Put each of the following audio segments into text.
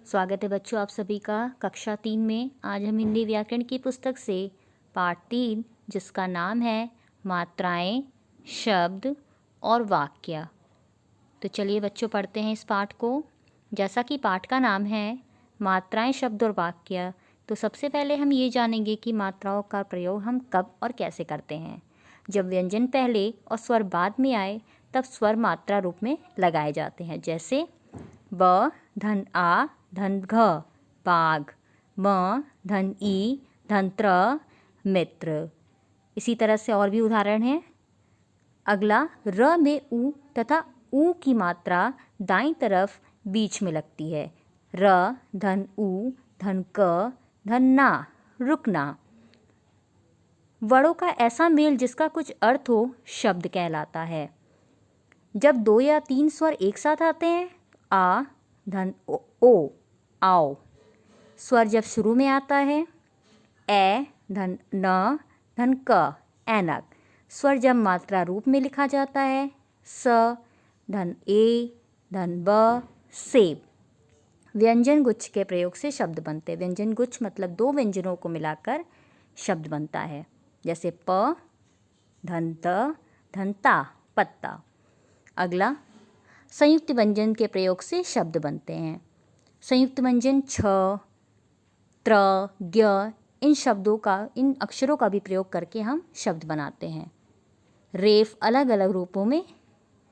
स्वागत है बच्चों आप सभी का कक्षा 3 में। आज हम हिंदी व्याकरण की पुस्तक से पाठ 3 जिसका नाम है मात्राएं, शब्द और वाक्य। तो चलिए बच्चों पढ़ते हैं इस पाठ को। जैसा कि पाठ का नाम है मात्राएं, शब्द और वाक्य, तो सबसे पहले हम ये जानेंगे कि मात्राओं का प्रयोग हम कब और कैसे करते हैं। जब व्यंजन पहले और स्वर बाद में आए तब स्वर मात्रा रूप में लगाए जाते हैं। जैसे ब धन आ धन घ बाघ, म धन ई धन त्र मित्र। इसी तरह से और भी उदाहरण हैं। अगला र में ऊ तथा ऊ की मात्रा दाईं तरफ बीच में लगती है। र धन ऊ धन क धन ना, रुकना। वर्णों का ऐसा मेल जिसका कुछ अर्थ हो शब्द कहलाता है। जब 2 या 3 स्वर एक साथ आते हैं, आ धन ओ आओ। स्वर जब शुरू में आता है, ए धन न धन क ऐनक। स्वर जब मात्रा रूप में लिखा जाता है, स धन ए धन ब सेब। व्यंजन गुच्छ के प्रयोग से शब्द बनते हैं। व्यंजन गुच्छ मतलब 2 व्यंजनों को मिलाकर शब्द बनता है। जैसे प धन त धन ता पत्ता। अगला संयुक्त व्यंजन के प्रयोग से शब्द बनते हैं। संयुक्त व्यंजन छ, त्र, ज्ञ, इन अक्षरों का भी प्रयोग करके हम शब्द बनाते हैं। रेफ अलग अलग रूपों में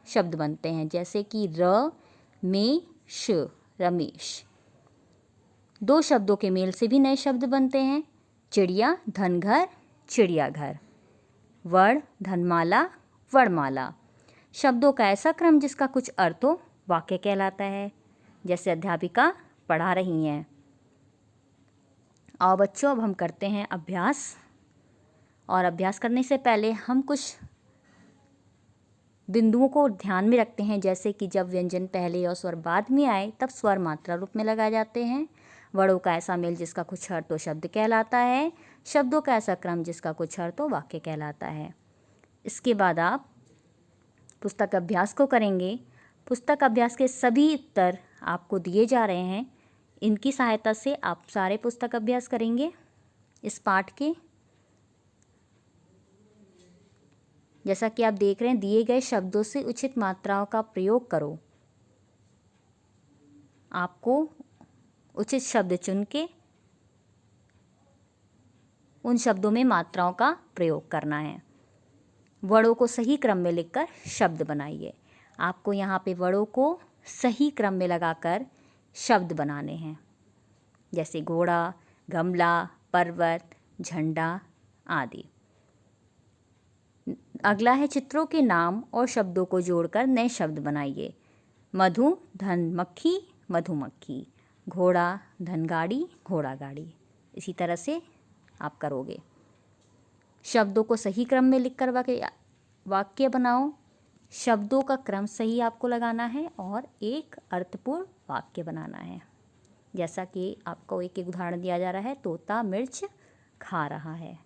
शब्द बनते हैं। जैसे कि र में श रमेश। 2 शब्दों के मेल से भी नए शब्द बनते हैं। चिड़िया धन घर चिड़ियाघर। वड़ धनमाला वड़माला। शब्दों का ऐसा क्रम जिसका कुछ अर्थ हो वाक्य कहलाता है। जैसे अध्यापिका पढ़ा रही हैं। आओ बच्चों अब हम करते हैं अभ्यास। और अभ्यास करने से पहले हम कुछ बिंदुओं को ध्यान में रखते हैं। जैसे कि जब व्यंजन पहले और स्वर बाद में आए तब स्वर मात्रा रूप में लगाए जाते हैं। वर्णों का ऐसा मेल जिसका कुछ अर्थ हो शब्द कहलाता है। शब्दों का ऐसा क्रम जिसका कुछ अर्थ हो वाक्य कहलाता है। इसके बाद आप पुस्तक अभ्यास को करेंगे। पुस्तक अभ्यास के सभी उत्तर आपको दिए जा रहे हैं। इनकी सहायता से आप सारे पुस्तक अभ्यास करेंगे इस पाठ के। जैसा कि आप देख रहे हैं, दिए गए शब्दों से उचित मात्राओं का प्रयोग करो। आपको उचित शब्द चुन के उन शब्दों में मात्राओं का प्रयोग करना है। वर्णों को सही क्रम में लिखकर शब्द बनाइए। आपको यहाँ पे वर्णों को सही क्रम में लगाकर शब्द बनाने हैं। जैसे घोड़ा, गमला, पर्वत, झंडा आदि। अगला है चित्रों के नाम और शब्दों को जोड़कर नए शब्द बनाइए। मधु धन मक्खी मधुमक्खी। घोड़ा धन गाड़ी घोड़ा गाड़ी। इसी तरह से आप करोगे। शब्दों को सही क्रम में लिखकर वाक्य बनाओ। शब्दों का क्रम सही आपको लगाना है और एक अर्थपूर्ण वाक्य बनाना है। जैसा कि आपको एक उदाहरण दिया जा रहा है। तोता मिर्च खा रहा है।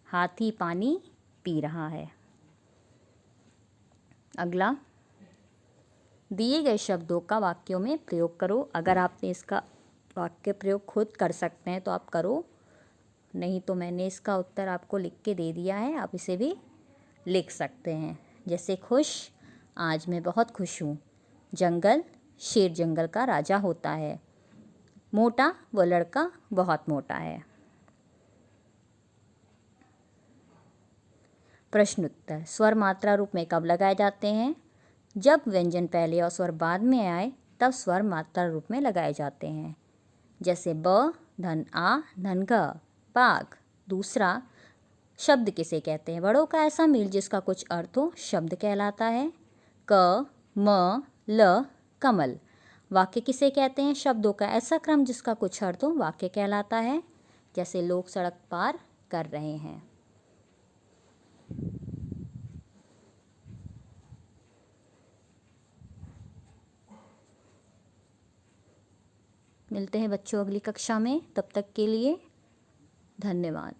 हाथी पानी पी रहा है। अगला, दिए गए शब्दों का वाक्यों में प्रयोग करो। अगर आपने इसका वाक्य प्रयोग खुद कर सकते हैं तो आप करो, नहीं तो मैंने इसका उत्तर आपको लिख के दे दिया है, आप इसे भी लिख सकते हैं। जैसे खुश, आज मैं बहुत खुश हूँ। जंगल, शेर जंगल का राजा होता है। मोटा, वो लड़का बहुत मोटा है। प्रश्न उत्तर। स्वर मात्रा रूप में कब लगाए जाते हैं? जब व्यंजन पहले और स्वर बाद में आए तब स्वर मात्रा रूप में लगाए जाते हैं। जैसे ब धन आ धन घ बाघ। दूसरा, शब्द किसे कहते हैं? वर्णों का ऐसा मेल जिसका कुछ अर्थ हो शब्द कहलाता है। क म ल कमल। वाक्य किसे कहते हैं? शब्दों का ऐसा क्रम जिसका कुछ अर्थ हो वाक्य कहलाता है। जैसे लोग सड़क पार कर रहे हैं। मिलते हैं बच्चों अगली कक्षा में। तब तक के लिए धन्यवाद।